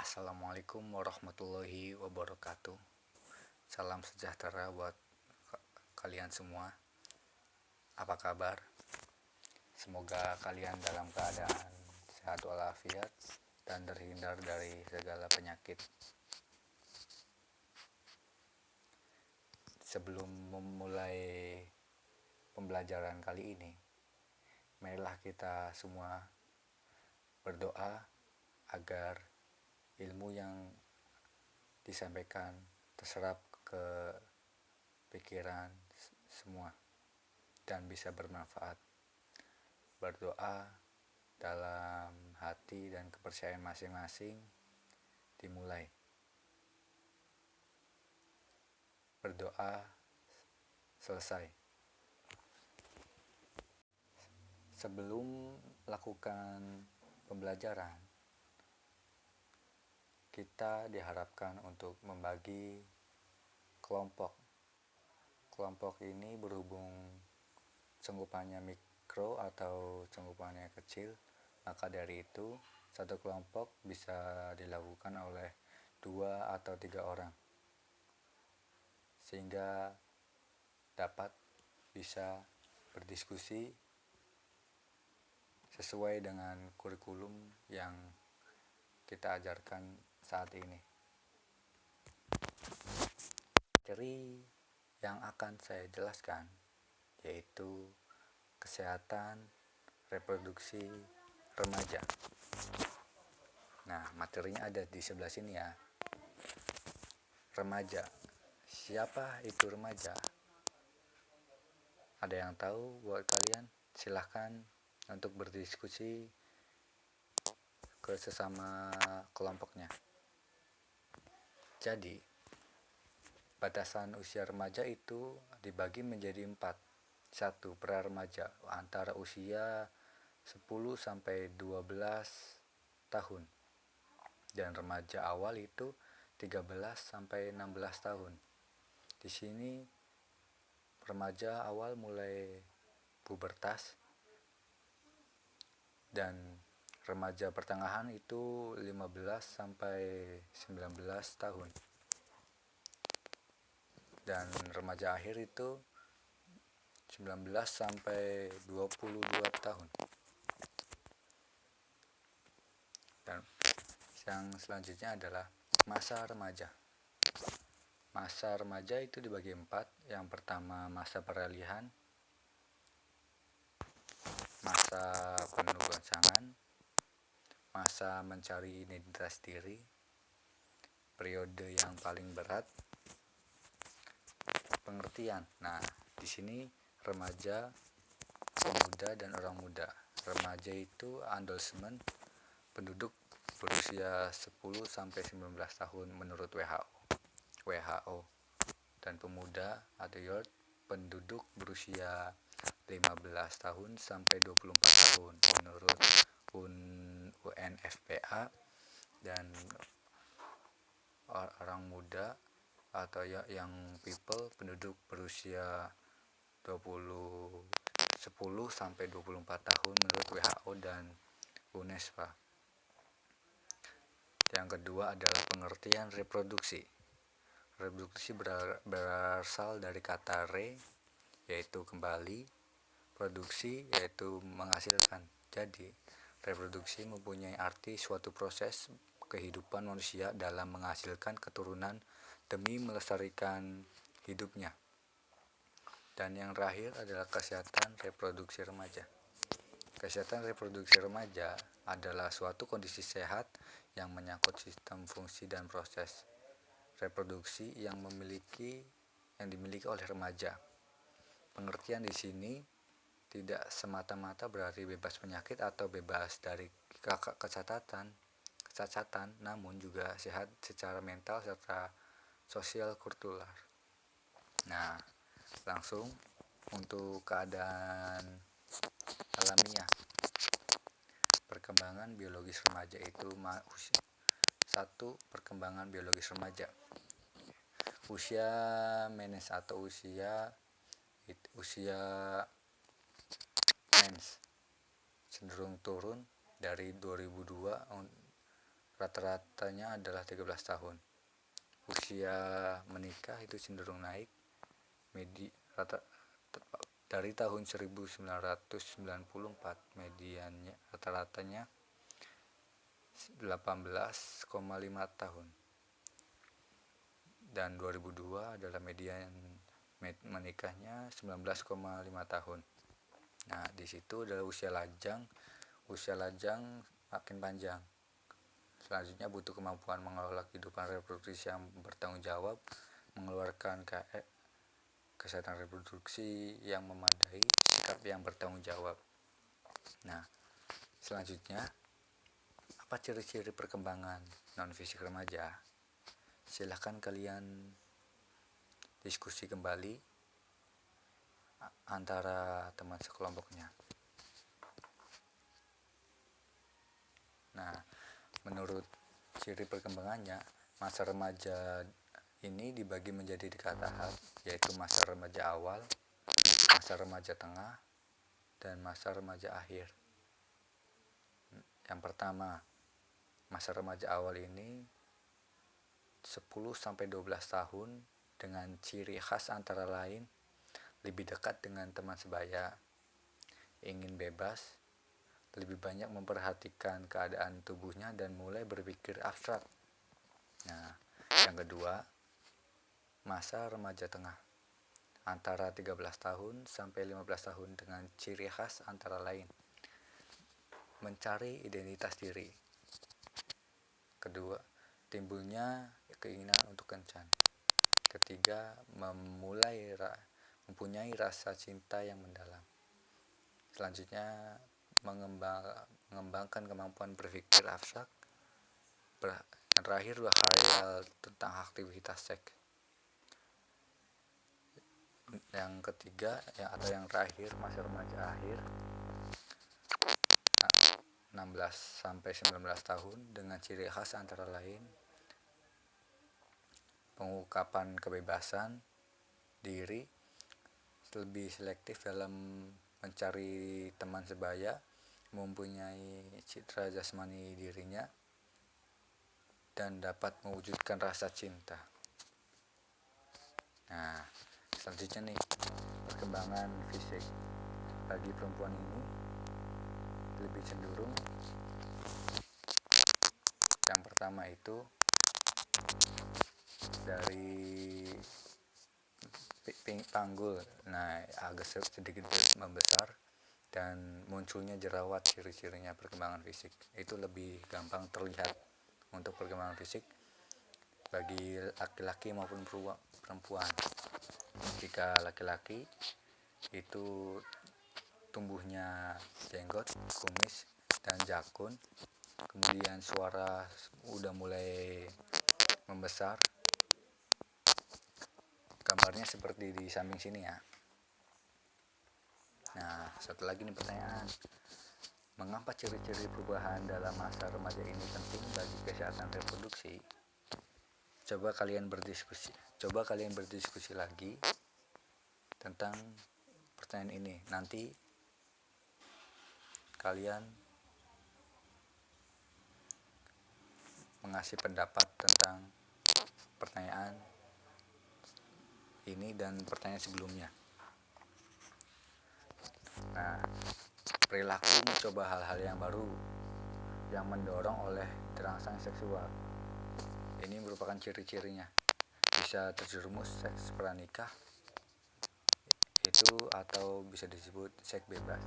Assalamualaikum warahmatullahi wabarakatuh. Salam sejahtera buat kalian semua. Apa kabar? Semoga kalian dalam keadaan sehat walafiat dan terhindar dari segala penyakit. Sebelum memulai pembelajaran kali ini, marilah kita semua berdoa agar ilmu yang disampaikan terserap ke pikiran semua dan bisa bermanfaat. Berdoa dalam hati dan kepercayaan masing-masing dimulai. Berdoa selesai. Sebelum melakukan pembelajaran, kita diharapkan untuk membagi kelompok. Kelompok ini berhubung cengkupannya mikro atau cengkupannya kecil, maka dari itu satu kelompok bisa dilakukan oleh 2 atau 3 orang, sehingga dapat bisa berdiskusi sesuai dengan kurikulum yang kita ajarkan saat ini. Materi yang akan saya jelaskan yaitu kesehatan reproduksi remaja. Nah, materinya ada di sebelah sini ya. Remaja. Siapa itu remaja? Ada yang tahu buat kalian? Silahkan untuk berdiskusi ke sesama kelompoknya. Jadi, batasan usia remaja itu dibagi menjadi 4. 1. Pra-remaja antara usia 10 sampai 12 tahun. Dan remaja awal itu 13 sampai 16 tahun. Di sini remaja awal mulai pubertas dan remaja pertengahan itu 15 sampai 19 tahun. Dan remaja akhir itu 19 sampai 22 tahun. Dan yang selanjutnya adalah masa remaja. Masa remaja itu dibagi 4. Yang pertama masa peralihan, masa penugasangan, masa mencari identitas diri, periode yang paling berat, pengertian. Nah, di sini remaja, pemuda dan orang muda. Remaja itu adolescent, penduduk berusia 10 sampai 19 tahun menurut WHO. Dan pemuda adult, penduduk berusia 15 tahun sampai 24 tahun menurut UNFPA. Dan orang muda atau young people, penduduk berusia 10 sampai 24 tahun menurut WHO dan UNESCO. Yang kedua adalah pengertian reproduksi. Reproduksi berasal dari kata re, yaitu kembali, produksi, yaitu menghasilkan. Jadi, reproduksi mempunyai arti suatu proses kehidupan manusia dalam menghasilkan keturunan demi melestarikan hidupnya. Dan yang terakhir adalah kesehatan reproduksi remaja. Kesehatan reproduksi remaja adalah suatu kondisi sehat yang menyangkut sistem fungsi dan proses reproduksi yang dimiliki oleh remaja. Pengertian di sini tidak semata-mata berarti bebas penyakit atau bebas dari kecacatan, namun juga sehat secara mental serta sosial kultural. Nah, langsung untuk keadaan alamiah. Perkembangan biologis remaja itu 1. Perkembangan biologis remaja. Usia mens atau usia mens cenderung turun dari 2002 rata-ratanya adalah 13 tahun. Usia menikah itu cenderung naik dari tahun 1994, mediannya rata-ratanya 18,5 tahun, dan 2002 adalah median menikahnya 19,5 tahun. Nah, di situ adalah usia lajang makin panjang. Selanjutnya butuh kemampuan mengelola kehidupan reproduksi yang bertanggung jawab, mengeluarkan kesehatan reproduksi yang memadai, sikap yang bertanggung jawab. Nah, selanjutnya, apa ciri-ciri perkembangan non-fisik remaja? Silahkan kalian diskusi kembali antara teman sekelompoknya. Nah, menurut ciri perkembangannya, masa remaja ini dibagi menjadi 3 tahap, yaitu masa remaja awal, masa remaja tengah, dan masa remaja akhir. Yang pertama, masa remaja awal ini 10-12 tahun dengan ciri khas antara lain lebih dekat dengan teman sebaya, ingin bebas, lebih banyak memperhatikan keadaan tubuhnya, dan mulai berpikir abstrak. Nah, yang kedua, masa remaja tengah antara 13 tahun sampai 15 tahun dengan ciri khas antara lain mencari identitas diri. Kedua, timbulnya keinginan untuk kencan. Ketiga, mempunyai rasa cinta yang mendalam. Selanjutnya, mengembangkan kemampuan berpikir abstrak. Yang terakhir, berkhayal tentang aktivitas seks. Yang ketiga, yang terakhir, masa remaja akhir 16-19 tahun dengan ciri khas antara lain pengungkapan kebebasan diri, lebih selektif dalam mencari teman sebaya, mempunyai citra jasmani dirinya, dan dapat mewujudkan rasa cinta. Nah, selanjutnya nih, perkembangan fisik bagi perempuan ini lebih cenderung, yang pertama itu dari panggul, nah agak sedikit membesar, dan munculnya jerawat. Ciri-cirinya perkembangan fisik itu lebih gampang terlihat untuk perkembangan fisik bagi laki-laki maupun perempuan. Jika laki-laki itu tumbuhnya jenggot, kumis, dan jakun, kemudian suara udah mulai membesar. Gambarnya seperti di samping sini ya. Nah, satu lagi nih pertanyaan. Mengapa ciri-ciri perubahan dalam masa remaja ini penting bagi kesehatan reproduksi? Coba kalian berdiskusi lagi tentang pertanyaan ini. Nanti kalian mengasih pendapat tentang pertanyaan ini dan pertanyaan sebelumnya. Nah, perilaku mencoba hal-hal yang baru yang mendorong oleh terangsang seksual. Ini merupakan ciri-cirinya. Bisa terjerumus seks pranikah itu, atau bisa disebut seks bebas.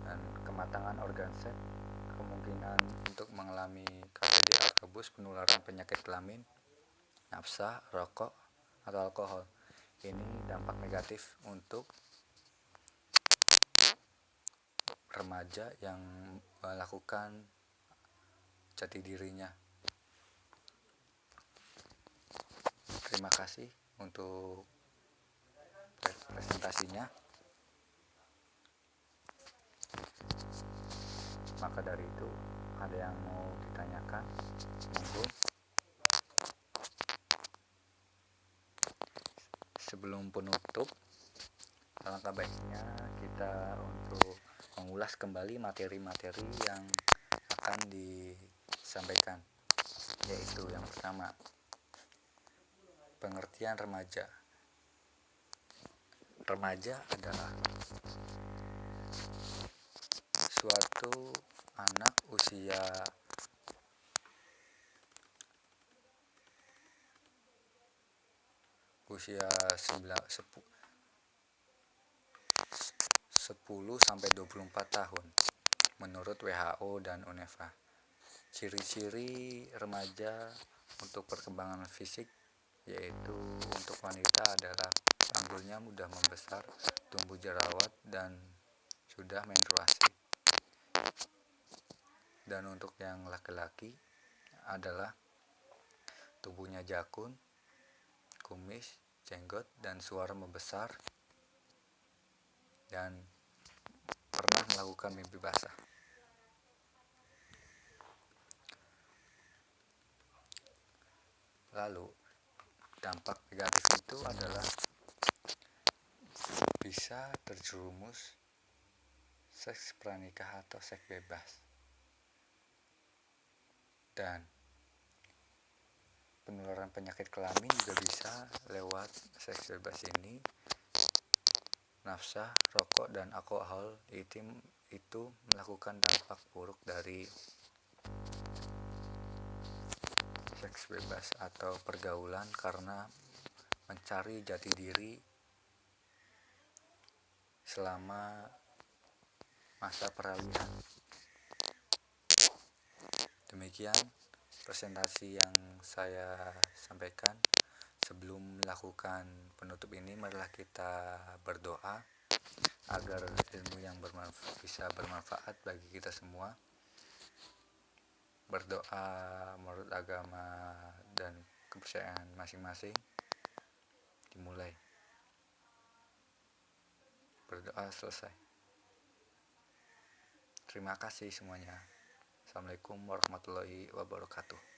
Dan kematangan organ seks, kemungkinan untuk mengalami KPD artrobus, penularan penyakit kelamin, nafsa, rokok, atau alkohol. Ini dampak negatif untuk remaja yang melakukan jati dirinya. Terima kasih untuk presentasinya. Maka dari itu, ada yang mau ditanyakan? Monggo. Sebelum penutup, alangkah baiknya kita untuk mengulas kembali materi-materi yang akan sampaikan, yaitu yang pertama, pengertian remaja. Remaja adalah suatu anak usia 10-24 tahun menurut WHO dan UNEFA. Ciri-ciri remaja untuk perkembangan fisik yaitu untuk wanita adalah panggulnya mudah membesar, tumbuh jerawat, dan sudah menstruasi. Dan untuk yang laki-laki adalah tubuhnya jakun, kumis, jenggot, dan suara membesar, dan pernah melakukan mimpi basah. Lalu dampak negatif itu adalah bisa terjerumus seks pranikah atau seks bebas, dan penularan penyakit kelamin juga bisa lewat seks bebas ini. Nafsa, rokok, dan alkohol itu melakukan dampak buruk dari seks bebas atau pergaulan karena mencari jati diri selama masa peralihan. Demikian presentasi yang saya sampaikan. Sebelum melakukan penutup ini, marilah kita berdoa agar ilmu yang bisa bermanfaat bagi kita semua. Berdoa menurut agama dan kepercayaan masing-masing. Dimulai. Berdoa selesai. Terima kasih semuanya. Assalamualaikum warahmatullahi wabarakatuh.